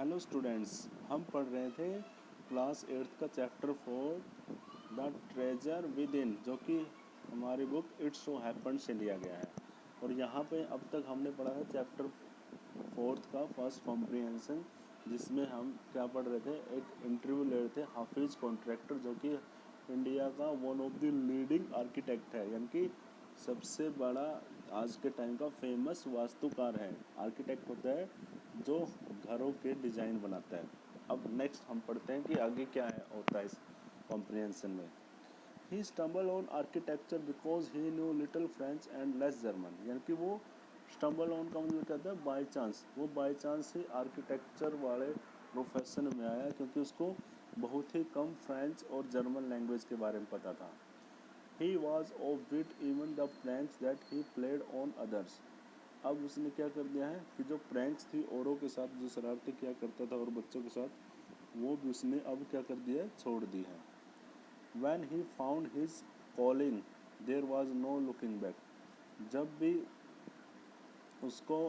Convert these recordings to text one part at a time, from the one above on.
Hello students, हम पढ़ रहे थे क्लास 8th का chapter 4 the treasure with in, जो कि हमारी बुक इट्स सो हैपेंड से लिया गया है। और यहाँ पे अब तक हमने पढ़ा है चैप्टर 4th का फर्स्ट कॉम्प्रिहेंशन, जिसमें हम क्या पढ़ रहे थे, एक इंटरव्यू ले रहे थे हाफिज कॉन्ट्रैक्टर, जो कि इंडिया का one of the leading architect है, यानी कि सबसे बड़ा आज के टाइम का फेमस वास्तुकार है। आर्किटेक्ट होता है जो घरों के डिज़ाइन बनाता है। अब नेक्स्ट हम पढ़ते हैं कि आगे क्या है होता है इस कॉम्प्रिहेंशन में। He stumble on architecture because he knew little French and less German, यानी कि वो स्टम्बल ऑन का मतलब कहता है बाई चांस, वो बाई चांस ही आर्किटेक्चर वाले प्रोफेशन में आया, क्योंकि उसको बहुत ही कम फ्रेंच और जर्मन लैंग्वेज के बारे में पता था। He was of wit even the pranks that he played on others. अब उसने क्या कर दिया है कि जो प्रैंक्स थी औरों के साथ, जो शरारतें किया करता था और बच्चों के साथ, वो भी उसने अब क्या कर दिया है, छोड़ दी है। When he found his calling, there was no looking back. जब भी उसको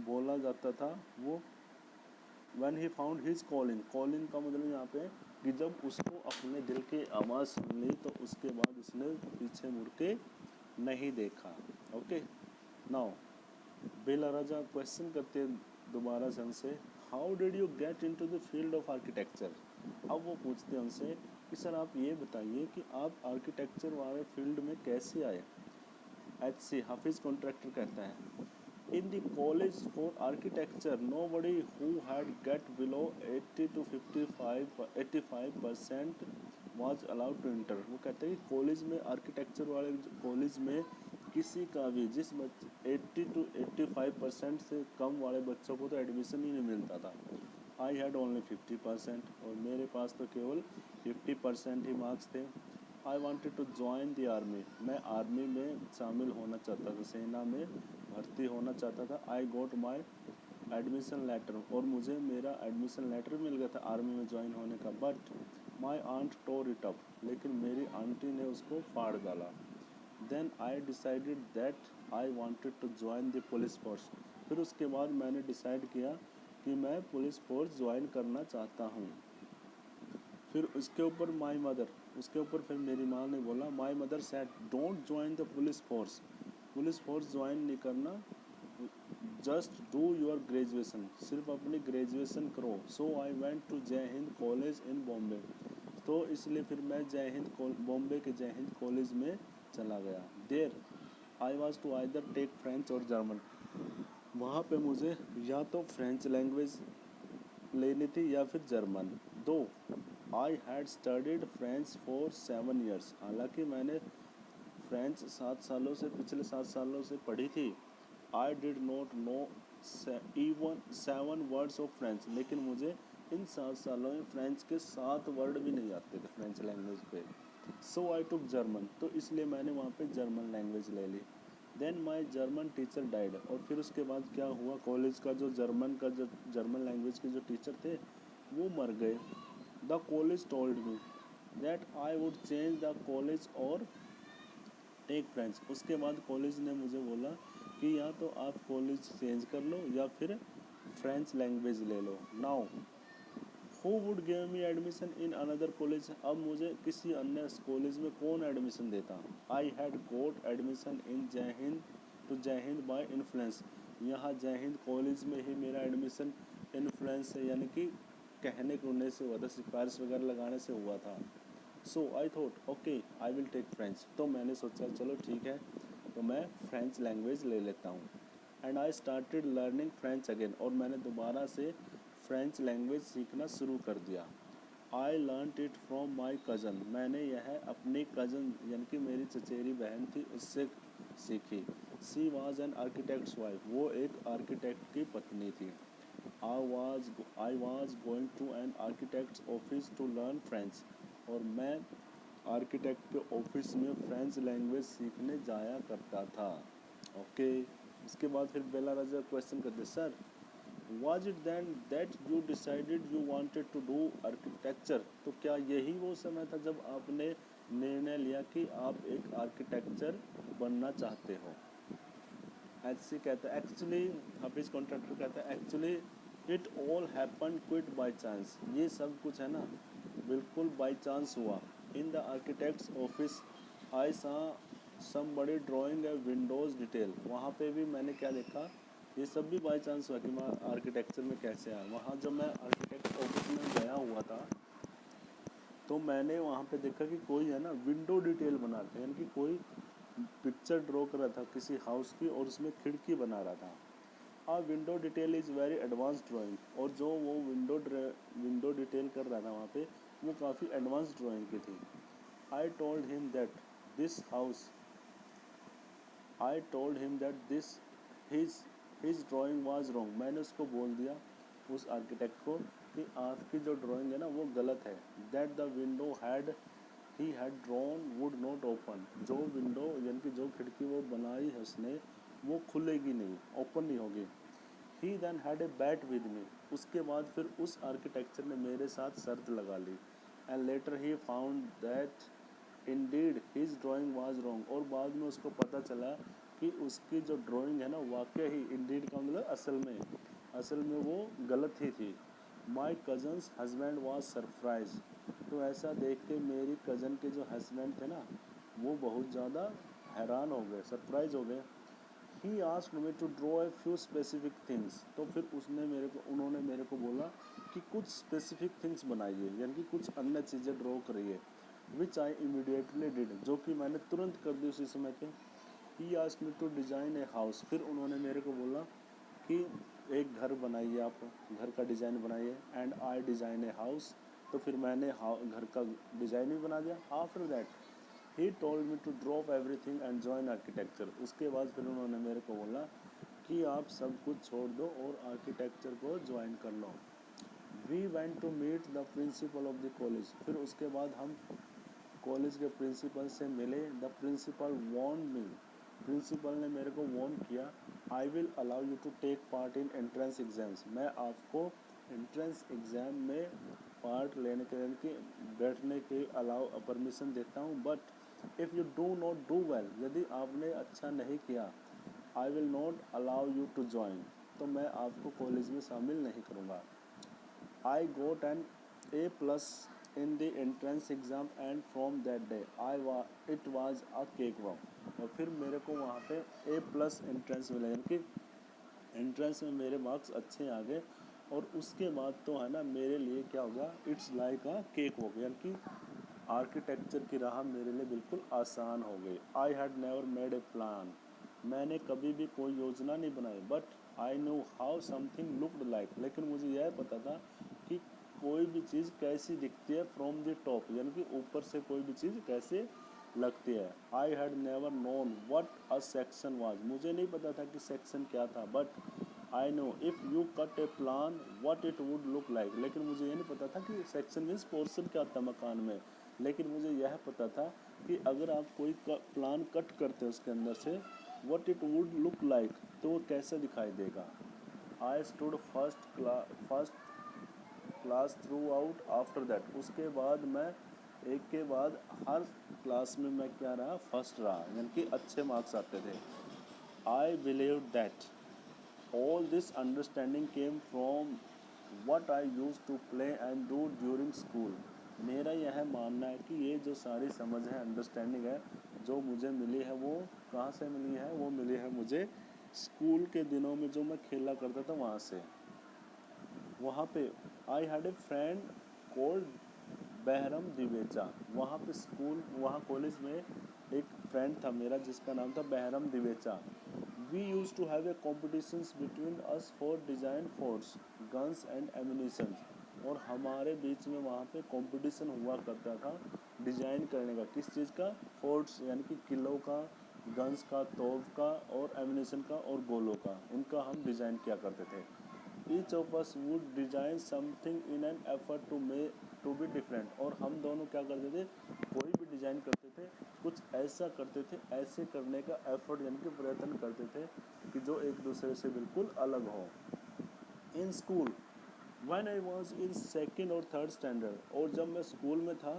बोला जाता था वो When he found his calling, calling का मतलब यहाँ पे कि जब उसको अपने दिल की आवाज़ सुन ली तो उसके बाद उसने पीछे मुड़ के नहीं देखा। ओके, नाउ बेला राजा क्वेश्चन करते हैं दोबारा से हमसे, how did you get into the field of architecture. अब वो पूछते हैं हमसे कि सर आप ये बताइए कि आप आर्किटेक्चर वाले फील्ड में कैसे आए। HC हाफिज कॉन्ट्रैक्टर कहता है, in the college for architecture nobody who had get below 80 to 85% was allowed to enter। वो कहते हैं कि कॉलेज में आर्किटेक्चर वाले कॉलेज में किसी का भी जिस 80 to 85% से कम वाले बच्चों को तो एडमिशन ही नहीं मिलता था। आई हैड ओनली 50% और मेरे पास तो केवल 50% ही मार्क्स थे। I wanted to join the army, मैं आर्मी में शामिल होना चाहता था, सेना में भर्ती होना चाहता था। आई गोट माई एडमिशन लेटर, और मुझे मेरा एडमिशन लेटर मिल गया था आर्मी में ज्वाइन होने का। But my aunt tore it up, लेकिन मेरी आंटी ने उसको फाड़ डाला। Then I decided that I wanted to join the police force, फिर उसके बाद मैंने डिसाइड किया कि मैं पुलिस फोर्स ज्वाइन करना चाहता हूँ। फिर उसके ऊपर माई मदर, उसके ऊपर फिर मेरी माँ ने बोला, my mother said don't join the police force join नहीं करना, जस्ट डू योर ग्रेजुएशन, सिर्फ अपनी ग्रेजुएशन करो। सो आई वेंट टू जय हिंद कॉलेज इन बॉम्बे, तो इसलिए फिर मैं जय हिंद बॉम्बे के जय हिंद कॉलेज में चला गया। There I was to either take French और जर्मन, वहाँ पे मुझे या तो फ्रेंच लैंग्वेज लेनी थी या फिर जर्मन। दो I had studied French for 7 years, हालांकि मैंने फ्रेंच 7 सालों से पढ़ी थी। आई did not know even 7 words of French, लेकिन मुझे इन 7 सालों में फ्रेंच के 7 वर्ड भी नहीं आते थे फ्रेंच लैंग्वेज पे। सो आई टुक जर्मन, तो इसलिए मैंने वहाँ पे जर्मन लैंग्वेज ले ली। देन माई जर्मन टीचर डाइड, और फिर उसके बाद क्या हुआ, कॉलेज का जो जर्मन लैंग्वेज के जो टीचर थे वो मर गए। The college told me that I would change the college और टेक फ्रेंच, उसके बाद कॉलेज ने मुझे बोला कि या तो आप कॉलेज चेंज कर लो या फिर फ्रेंच लैंग्वेज ले लो। Now who would give me admission in another college, अब मुझे किसी अन्य कॉलेज में कौन एडमिशन देता। I had goat admission in जय हिंद टू जय हिंद बाय इन्फ्लुएंस, यहाँ जय हिंद कॉलेज में ही मेरा एडमिशन इन्फ्लुएंस है, यानी कि कहने कुनने से हुआ था, सिफारिश वगैरह लगाने से हुआ था। So I thought okay I will take French, तो मैंने सोचा चलो ठीक है, तो मैं फ्रेंच लैंग्वेज ले लेता हूँ। And I started learning French again, और मैंने दोबारा से फ्रेंच लैंग्वेज सीखना शुरू कर दिया। I learned it from my cousin, मैंने यह अपनी कज़न यानी कि मेरी चचेरी बहन थी उससे सीखी। She was an architect's wife, वो एक आर्किटेक्ट की पत्नी थी। I was going to an architect's office to learn French, और मैं आर्किटेक्ट के ऑफिस में फ्रेंच लैंग्वेज सीखने जाया करता था। ओके, इसके बाद फिर बेला राजा क्वेश्चन करते, sir Was it then that you decided you wanted to do architecture, तो क्या यही वो समय था जब आपने निर्णय लिया कि आप एक आर्किटेक्चर बनना चाहते हो। HC कहता है एक्चुअली, हाफिज कॉन्ट्रैक्टर कहता है actually it all happen quit by chance, ये सब कुछ है ना बिल्कुल बाई चांस हुआ। इन द आर्किटेक्ट्स ऑफिस आई सा समबडी ड्राइंग ए विंडोज डिटेल, वहाँ पे भी मैंने क्या देखा, ये सब भी बाई चांस हुआ कि मैं आर्किटेक्चर में कैसे आया। वहाँ जब मैं आर्किटेक्ट ऑफिस में गया हुआ था तो मैंने वहाँ पे देखा कि कोई है ना विंडो डिटेल बनाते हैं, यानी कि कोई पिक्चर ड्रॉ कर रहा था किसी हाउस की और उसमें खिड़की बना रहा था। A window detail is very advance drawing, और जो वो विंडो डिटेल कर रहा था वहाँ पे वो काफ़ी एडवांस ड्राइंग की थी। I told him that this house I told him that this his his drawing was wrong, मैंने उसको बोल दिया उस आर्किटेक्ट को कि आपकी जो ड्राइंग है ना वो गलत है। That the window he had drawn would not open, जो विंडो यानी कि जो खिड़की वो बनाई है उसने वो खुलेगी नहीं, ओपन नहीं होगी। He then had a bet with me, उसके बाद फिर उस आर्किटेक्चर ने मेरे साथ शर्त लगा ली। And later he found that indeed his drawing was wrong, और बाद में उसको पता चला कि उसकी जो ड्राइंग है ना वाकई ही इंडीड का मतलब असल में वो गलत ही थी। माई कज़न्स हस्बैंड वाज सरप्राइज, तो ऐसा देख के मेरी कज़न के जो हस्बैंड थे ना वो बहुत ज़्यादा हैरान हो गए, सरप्राइज हो गए। He asked me to draw a few specific things, तो फिर उन्होंने मेरे को बोला कि कुछ स्पेसिफिक थिंग्स बनाइए, यानी कि कुछ अन्य चीज़ें ड्रॉ करिए। विच आई इमीडिएटली डिड, जो कि मैंने तुरंत कर दी उसी समय पे। He asked me to design a house, फिर उन्होंने मेरे को बोला कि एक घर बनाइए, आप घर का डिज़ाइन बनाइए। And I design a house, तो फिर मैंने घर का डिज़ाइन भी बना दिया। After that he told me to drop everything and join architecture, उसके बाद फिर उन्होंने मेरे को बोला कि आप सब कुछ छोड़ दो और आर्किटेक्चर को ज्वाइन कर लो। We went to meet the principal of the college, फिर उसके बाद हम कॉलेज के प्रिंसिपल से मिले। The principal warn me, principal ने मेरे को वार्न किया, I will allow you to take part in entrance exams, मैं आपको एंट्रेंस एग्ज़ाम में पार्ट लेने के लिए बैठने के अलाउ परमिशन देता हूँ, but if you do not do well, यदि आपने अच्छा नहीं किया, I will not allow you to join, तो मैं आपको कॉलेज में शामिल नहीं करूँगा। I got an A plus in the entrance exam and from that day it was a cakewalk, और फिर मेरे को वहाँ पे ए प्लस एंट्रेंस मिला, यानी कि एंट्रेंस में मेरे मार्क्स अच्छे आ गए। और उसके बाद तो है ना मेरे लिए क्या हो गया, it's like a cake walk, यानी कि आर्किटेक्चर की राह मेरे लिए बिल्कुल आसान हो गई। I had never made a plan, मैंने कभी भी कोई योजना नहीं बनाई, but I know how something looked like, लेकिन मुझे यह पता था कि कोई भी चीज़ कैसी दिखती है फ्रॉम द टॉप, यानी कि ऊपर से कोई भी चीज़ कैसे लगती है। I had never known what a section was, मुझे नहीं पता था कि सेक्शन क्या था, but I know if you cut A plan what it would look like, लेकिन मुझे ये नहीं पता था कि सेक्शन मीन्स पोर्शन क्या होता है मकान में, लेकिन मुझे यह पता था कि अगर आप कोई प्लान कट करते हैं उसके अंदर से what it would look like, तो वो कैसे दिखाई देगा। I stood first class through out after that, उसके बाद मैं एक के बाद हर क्लास में मैं क्या रहा, फर्स्ट रहा, यानी कि अच्छे मार्क्स आते थे। I believe that all this understanding came from what I use to play and do during school, मेरा यह मानना है कि ये जो सारी समझ है, अंडरस्टैंडिंग है जो मुझे मिली है, वो कहाँ से मिली है, वो मिली है मुझे स्कूल के दिनों में जो मैं खेला करता था वहाँ से। वहाँ पे I had a friend called Behram Divecha, वहाँ पे वहाँ कॉलेज में एक फ्रेंड था मेरा जिसका नाम था Behram Divecha. We use to have a competitions between us for design forts guns and ammunition, और हमारे बीच में वहाँ पे कंपटीशन हुआ करता था डिज़ाइन करने का, किस चीज़ का, फोर्ट्स यानी कि किलों का, गन्स का, तोप का, और एमिनेशन का और गोलों का, उनका हम डिज़ाइन किया करते थे। Each of us would design something in an effort to be different, और हम दोनों क्या करते थे, कोई भी डिज़ाइन करते थे, कुछ ऐसा करते थे, ऐसे करने का एफर्ट यानी कि प्रयत्न करते थे कि जो एक दूसरे से बिल्कुल अलग हो। In school when I was in second और थर्ड स्टैंडर्ड, और जब मैं स्कूल में था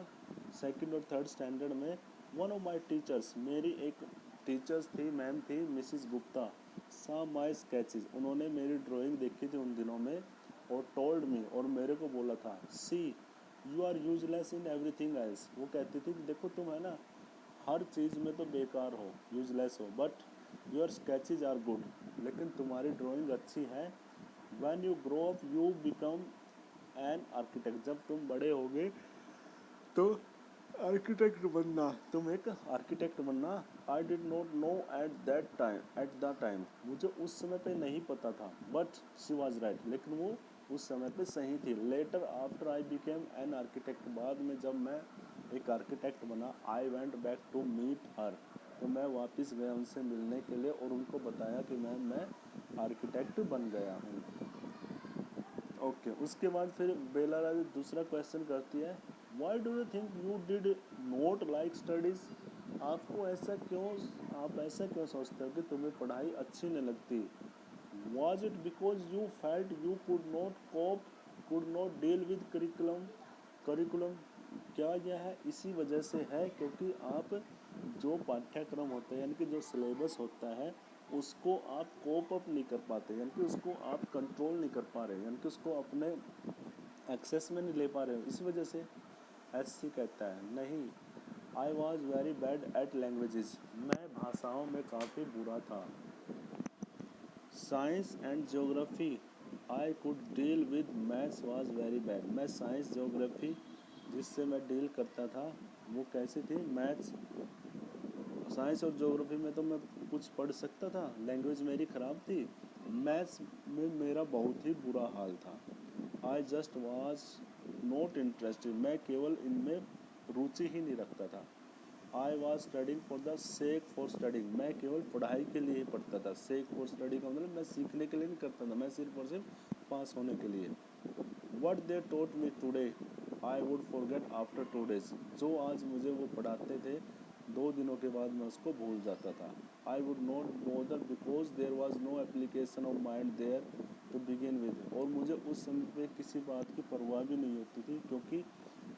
सेकंड और थर्ड स्टैंडर्ड में, वन ऑफ माय टीचर्स, मेरी एक टीचर्स थी, मैम थी मिसिस गुप्ता, सा माय स्केचेस, उन्होंने मेरी ड्राइंग देखी थी उन दिनों में, और टोल्ड मी, और मेरे को बोला था, see you are useless in everything else. वो कहती थी कि देखो तुम है ना हर चीज़ में तो बेकार हो, यूजलेस हो, but your sketches are good, लेकिन तुम्हारी ड्राइंग अच्छी है। When you grow up you become an architect, जब तुम बड़े होगे तो आर्किटेक्ट बनना, तुम एक आर्किटेक्ट बनना। आई did not know at the time, मुझे उस समय पे नहीं पता था, बट शी वॉज राइट, लेकिन वो उस समय पे सही थी। Later after I became an architect, बाद में जब मैं एक आर्किटेक्ट बना, I went back to meet her, तो मैं वापस गया उनसे मिलने के लिए और उनको बताया कि मैं आर्किटेक्ट बन गया हूँ। ओके उसके बाद फिर बेला राज दूसरा क्वेश्चन करती है, why do you think you did not like studies, आपको ऐसा क्यों, आप ऐसा क्यों सोचते हो कि तुम्हें पढ़ाई अच्छी नहीं लगती। Was it because you felt you could not cope, could not deal with curriculum, क्या यह है इसी वजह से है क्योंकि आप जो पाठ्यक्रम होते हैं यानी कि जो सिलेबस होता है उसको आप कोप अप नहीं कर पाते, यानी कि उसको आप कंट्रोल नहीं कर पा रहे, यानी कि उसको अपने एक्सेस में नहीं ले पा रहे हो, इस वजह से। एच.सी. कहता है नहीं, I was very bad at languages, मैं भाषाओं में काफ़ी बुरा था। Science and geography I could deal with, maths was very bad, मैं साइंस ज्योग्राफी जिससे मैं डील करता था वो कैसी थी, मैथ्स, साइंस और ज्योग्राफी में तो मैं कुछ पढ़ सकता था, लैंग्वेज मेरी ख़राब थी, मैथ्स में मेरा बहुत ही बुरा हाल था। I just was not interested, मैं केवल इनमें रुचि ही नहीं रखता था। I was studying for the sake for studying, मैं केवल पढ़ाई के लिए ही पढ़ता था, सेक फॉर स्टडी का मतलब मैं सीखने के लिए नहीं करता था, मैं सिर्फ और सिर्फ पास होने के लिए। What they taught me today I would forget after 2 days, जो आज मुझे वो पढ़ाते थे 2 दिनों के बाद मैं उसको भूल जाता था। I would not bother because there was no application of mind there to begin with, और मुझे उस समय पे किसी बात की परवाह भी नहीं होती थी क्योंकि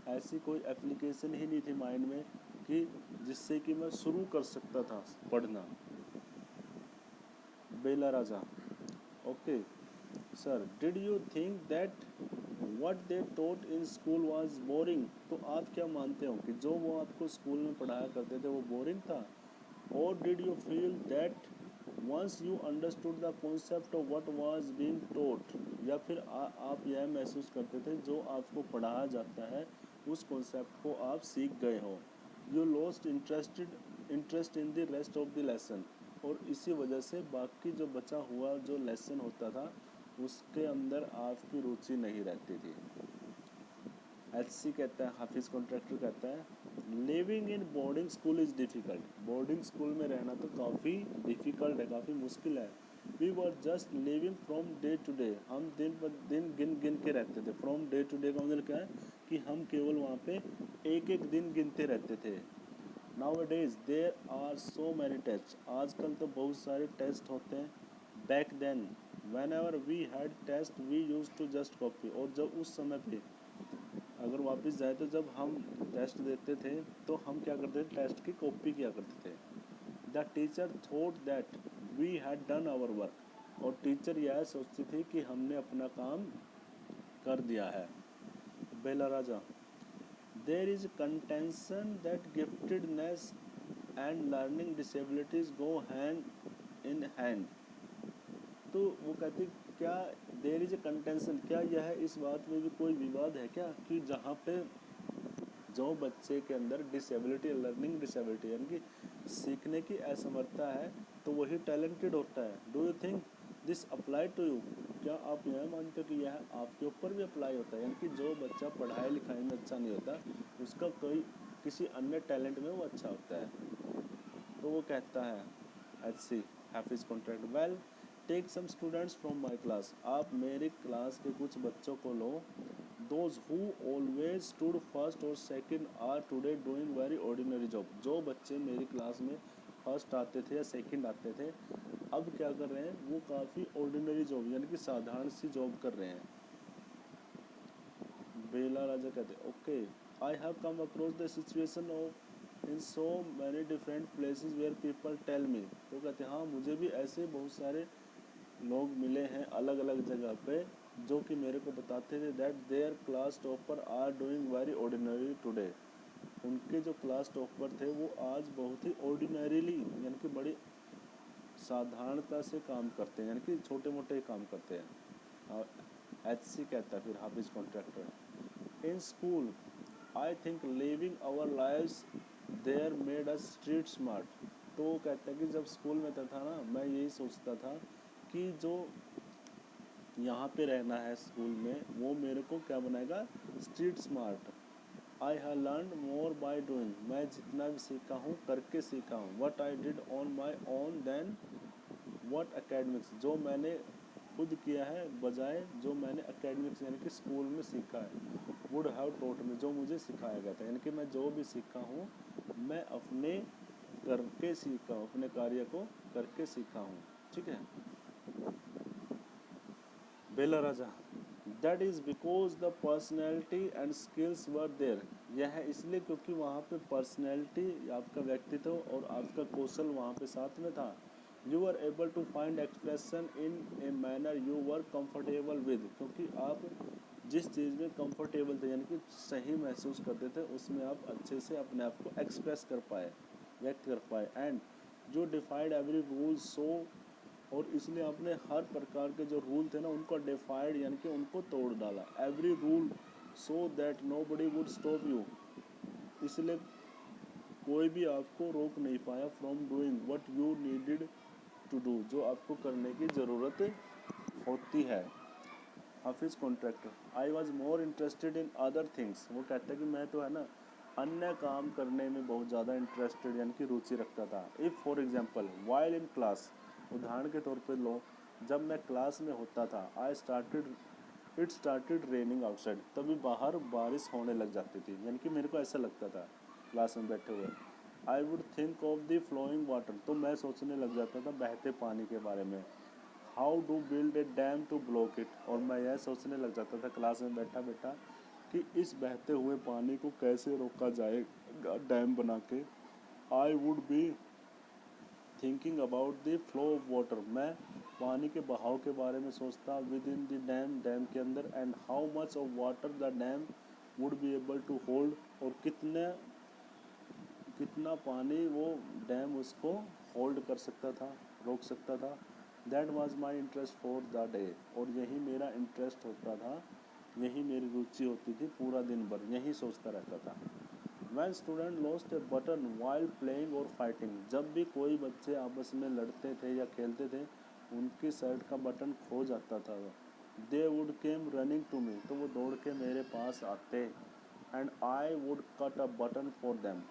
ऐसी कोई एप्लीकेशन ही नहीं थी माइंड में कि जिससे कि मैं शुरू कर सकता था पढ़ना। Bela Raja, okay sir, did you think that what they taught in school was boring, तो आप क्या मानते हो कि जो वो आपको स्कूल में पढ़ाया करते थे वो बोरिंग था। और did you feel that once you understood the concept of what was being taught, या फिर आप यह महसूस करते थे जो आपको पढ़ाया जाता है उस कॉन्सेप्ट को आप सीख गए हो। You lost interest in the rest of the lesson, और इसी वजह से बाकी जो बचा हुआ जो लेसन होता था उसके अंदर आपकी रुचि नहीं रहती थी। एच.सी. कहता है, हाफिज़ कॉन्ट्रैक्टर कहता है, living in boarding school is difficult, boarding school में रहना तो काफ़ी डिफ़िकल्ट है, काफ़ी मुश्किल है। We were just living from day to day, हम दिन पर दिन गिन गिन के रहते थे। फ्रॉम डे टू डे का मतलब क्या है कि हम केवल वहाँ पे एक एक दिन गिनते रहते थे। Nowadays there are so many test, आजकल तो बहुत सारे टेस्ट होते हैं। Back then whenever we had test we use to just copy, और जब उस समय पे अगर वापस जाए तो जब हम टेस्ट देते थे तो हम क्या करते थे, टेस्ट की कॉपी किया करते थे। The teacher thought that we had done our work, और टीचर यह सोचती थी कि हमने अपना काम कर दिया है। Bela Raja, there is contention that giftedness and learning disabilities go hand in hand, तो वो कहती क्या देयर इज ए कंटेंशन, क्या यह इस बात में भी कोई विवाद है क्या कि जहाँ पे जो बच्चे के अंदर डिसेबिलिटी, लर्निंग डिसेबिलिटी यानी कि सीखने की असमर्थता है तो वही टैलेंटेड होता है। Do you think this apply to you, क्या आप यह मानते हो कि यह आपके ऊपर भी अप्लाई होता है, यानी कि जो बच्चा पढ़ाई लिखाई में अच्छा नहीं होता उसका कोई किसी अन्य टैलेंट में वो अच्छा होता है। तो वो कहता है HC. Hafeez contract, well take some students from my class, आप मेरी क्लास के कुछ बच्चों को लो। Those who always stood first और second are today doing very ordinary job, जो बच्चे मेरी क्लास में फर्स्ट आते थे या सेकंड आते थे अब क्या कर रहे हैं, वो काफ़ी ऑर्डिनरी जॉब यानी कि साधारण सी जॉब कर रहे हैं। बेला राजा कहते हैं, okay I have come across the situation of in so many different places where people tell me, तो कहते हैं हाँ मुझे भी ऐसे बहुत सारे लोग मिले हैं अलग अलग जगह पे जो कि मेरे को बताते थे that their class topper are doing very ordinary today. उनके जो क्लास टॉपर थे वो आज बहुत ही ऑर्डिनरीली यानी कि बड़ी साधारणता से काम करते हैं, यानी कि छोटे मोटे काम करते हैं। HC कहता है फिर Hafeez Contractor in school I think living our lives there made us street smart. तो वो कहता है कि जब स्कूल में था ना, मैं यही सोचता था कि जो यहाँ पे रहना है स्कूल में वो मेरे को क्या बनाएगा, street smart. I have learn more by doing, मैं जितना भी सीखा हूँ करके सीखा हूँ। What I did on my own then what academics, जो मैंने खुद किया है बजाय जो मैंने एकेडमिक्स यानी कि स्कूल में सीखा है। वुड हैव टॉट मी, जो मुझे सिखाया गया था, यानी कि मैं जो भी सीखा हूँ मैं अपने करके सीखा हूँ, अपने कार्य को करके सीखा हूँ। ठीक है। Bela Raja that is because the personality and skills were there, यह है इसलिए क्योंकि वहाँ पे पर्सनैलिटी आपका व्यक्तित्व और आपका कौशल वहाँ पे साथ में था। You are able to find expression in a manner you were comfortable with, क्योंकि आप जिस चीज़ में कंफर्टेबल थे यानी कि सही महसूस करते थे उसमें आप अच्छे से अपने आप को एक्सप्रेस कर पाए, व्यक्त कर पाए। एंड जो डिफाइड एवरी रूल सो, और इसलिए आपने हर प्रकार के जो रूल थे ना उनको डिफाइड यानी कि उनको तोड़ डाला। Every rule so that nobody would stop you, इसलिए कोई भी आपको रोक नहीं पाया from doing what you needed to do, जो आपको करने की ज़रूरत होती है। Hafeez Contractor I was more interested in other things, वो कहता है कि मैं तो है ना अन्य काम करने में बहुत ज़्यादा इंटरेस्टेड यानी कि रुचि रखता था। If for example while in class, उदाहरण के तौर पे लो जब मैं क्लास में होता था, इट स्टार्टेड रेनिंग आउटसाइड, तभी बाहर बारिश होने लग जाती थी, यानी कि मेरे को ऐसा लगता था क्लास में बैठे हुए। I would think of the flowing water, तो मैं सोचने लग जाता था बहते पानी के बारे में। How to build a dam to block it, और मैं यह सोचने लग जाता था क्लास में बैठा बैठा कि इस बहते हुए पानी को कैसे रोका जाएगा डैम बना के। I would be thinking about the flow of water, मैं पानी के बहाव के बारे में सोचता within the dam, dam के अंदर। And how much of water the dam would be able to hold, और कितना पानी वो डैम उसको होल्ड कर सकता था, रोक सकता था। That was my interest for the day, और यही मेरा इंटरेस्ट होता था, यही मेरी रुचि होती थी, पूरा दिन भर यही सोचता रहता था। When student lost a button while playing or fighting, जब भी कोई बच्चे आपस में लड़ते थे या खेलते थे उनकी शर्ट का बटन खो जाता था, they would came running to me, तो वो दौड़ के मेरे पास आते। and I would cut a button for them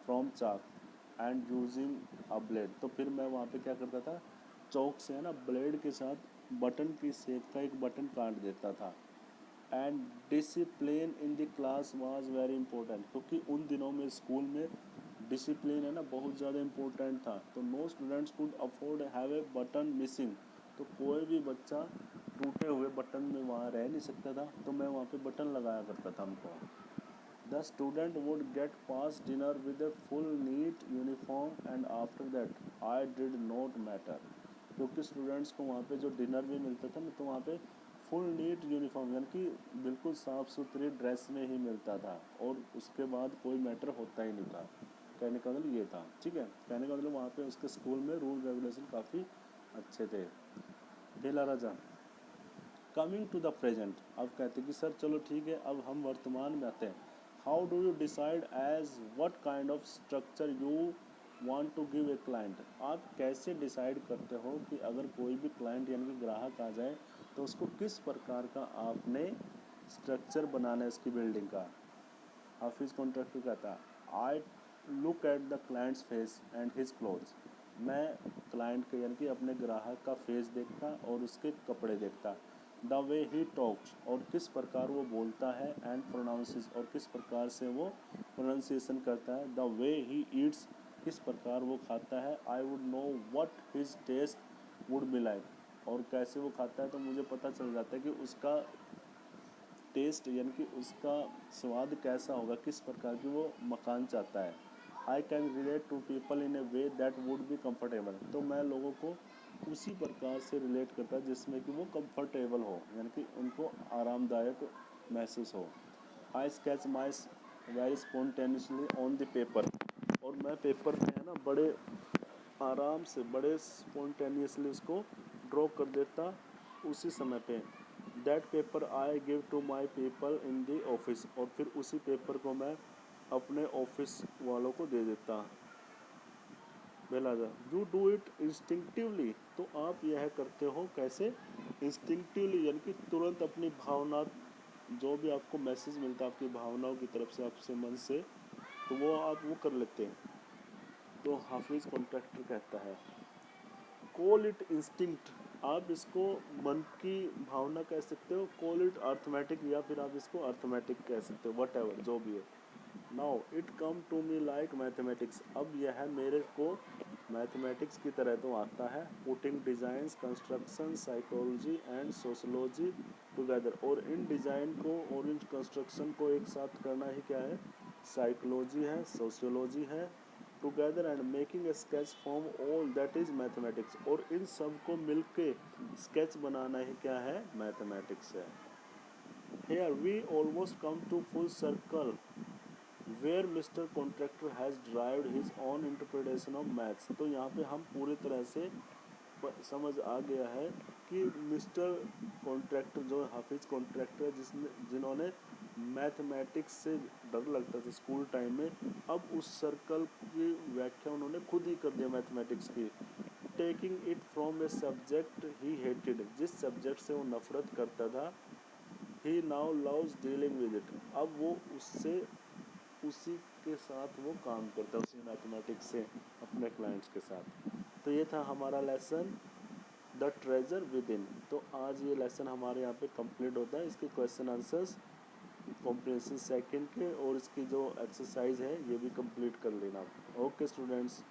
from chalk and using a blade, तो फिर मैं वहाँ पे क्या करता था, चौक से है ना ब्लेड के साथ बटन की शेप का एक बटन काट देता था। And discipline in the class was very important, क्योंकि उन दिनों में स्कूल में डिसिप्लिन है ना बहुत ज़्यादा इम्पोर्टेंट था। तो no students could afford have a button missing, तो कोई भी बच्चा टूटे हुए बटन में वहाँ रह नहीं सकता था, तो मैं वहाँ पे बटन लगाया करता था हमको। The student would get pass dinner with a full neat uniform and after that I did not matter, क्योंकि स्टूडेंट्स को वहाँ पे जो डिनर भी मिलता था ना तो वहाँ पे फुल नीट यूनिफॉर्म यानी कि बिल्कुल साफ़ सुथरी ड्रेस में ही मिलता था, और उसके बाद कोई मैटर होता ही नहीं था। कहने का मतलब ये था। ठीक है, कहने का मतलब वहाँ पे उसके स्कूल में रूल रेगुलेशन काफ़ी अच्छे थे। बेला राजा कमिंग टू द प्रेजेंट, अब कहते कि सर चलो ठीक है अब हम वर्तमान में आते हैं। How do you decide as what kind of structure you want to give a client, आप कैसे डिसाइड करते हो कि अगर कोई भी क्लाइंट यानी कि ग्राहक आ जाए तो उसको किस प्रकार का आपने स्ट्रक्चर बनाना है उसकी बिल्डिंग का। हाफिज कॉन्ट्रैक्टर कहता है I look at the clients face and his clothes, मैं क्लाइंट के यानी कि अपने ग्राहक का फेस देखता और उसके कपड़े देखता। द वे ही टॉक्स, और किस प्रकार वो बोलता है, एंड प्रोनाउंसिस, और किस प्रकार से वो प्रोनाउंसिएशन करता है। द वे ही ईट्स, किस प्रकार वो खाता है। I would know what his taste would be like, और कैसे वो खाता है तो मुझे पता चल जाता है कि उसका टेस्ट यानी कि उसका स्वाद कैसा होगा, किस प्रकार की वो मकान चाहता है। I can relate to people in a way that would be comfortable, तो मैं लोगों को उसी प्रकार से रिलेट करता है जिसमें कि वो कंफर्टेबल हो, यानी कि उनको आरामदायक महसूस हो। I sketch my very spontaneously on the paper, और मैं पेपर में है ना बड़े आराम से, बड़े स्पॉन्टेनियसली उसको ड्रॉ कर देता उसी समय पे। That paper I give to my people in the office, और फिर उसी पेपर को मैं अपने ऑफिस वालों को दे देता। बेलाजा, यू डू इट इंस्टिंक्टिवली, तो आप यह करते हो कैसे? इंस्टिंक्टिवली, यानी कि तुरंत अपनी भावना, जो भी आपको मैसेज मिलता है आपकी भावनाओं की तरफ से, आपसे मन से, तो वो आप वो कर लेते हैं। तो हाफिज कॉन्ट्रैक्टर कहता है कॉल इट इंस्टिंक्ट, आप इसको मन की भावना कह सकते हो, कॉल इट अर्थमेटिक, या फिर आप इसको अर्थमेटिक कह सकते हो, वट एवर जो भी है। Now it come to me like mathematics, अब यह मेरे को मैथमेटिक्स की तरह तो आता है। Putting designs, construction, psychology and sociology together, और इन डिज़ाइन को और इन कंस्ट्रक्शन को एक साथ करना ही क्या है? साइकोलॉजी है, सोशियोलॉजी है। Together and making a sketch from all that is mathematics, और इन सब को मिलके स्केच बनाना ही क्या है? मैथमेटिक्स है। Here we almost come to full circle where Mr. Contractor has derived his own interpretation of maths। तो यहाँ पे हम पूरी तरह से समझ आ गया है कि मिस्टर कॉन्ट्रैक्टर, जो हाफिज कॉन्ट्रैक्टर जिन्होंने मैथमेटिक्स से डर लगता था स्कूल टाइम में, अब उस सर्कल की व्याख्या उन्होंने खुद ही कर दिया मैथमेटिक्स की। Taking it from a subject he hated, जिस सब्जेक्ट से वो नफरत करता था, he now loves dealing with it, अब वो उससे उसी के साथ वो काम करता है, उसी मैथमेटिक्स से अपने क्लाइंट्स के साथ। तो ये था हमारा lesson the treasure with in. तो आज ये लेसन हमारे यहाँ पे कंप्लीट होता है। इसके क्वेश्चन आंसर्स कॉम्प्रिहेंशन सेकंड के और इसकी जो एक्सरसाइज है ये भी कंप्लीट कर लेना। Okay students.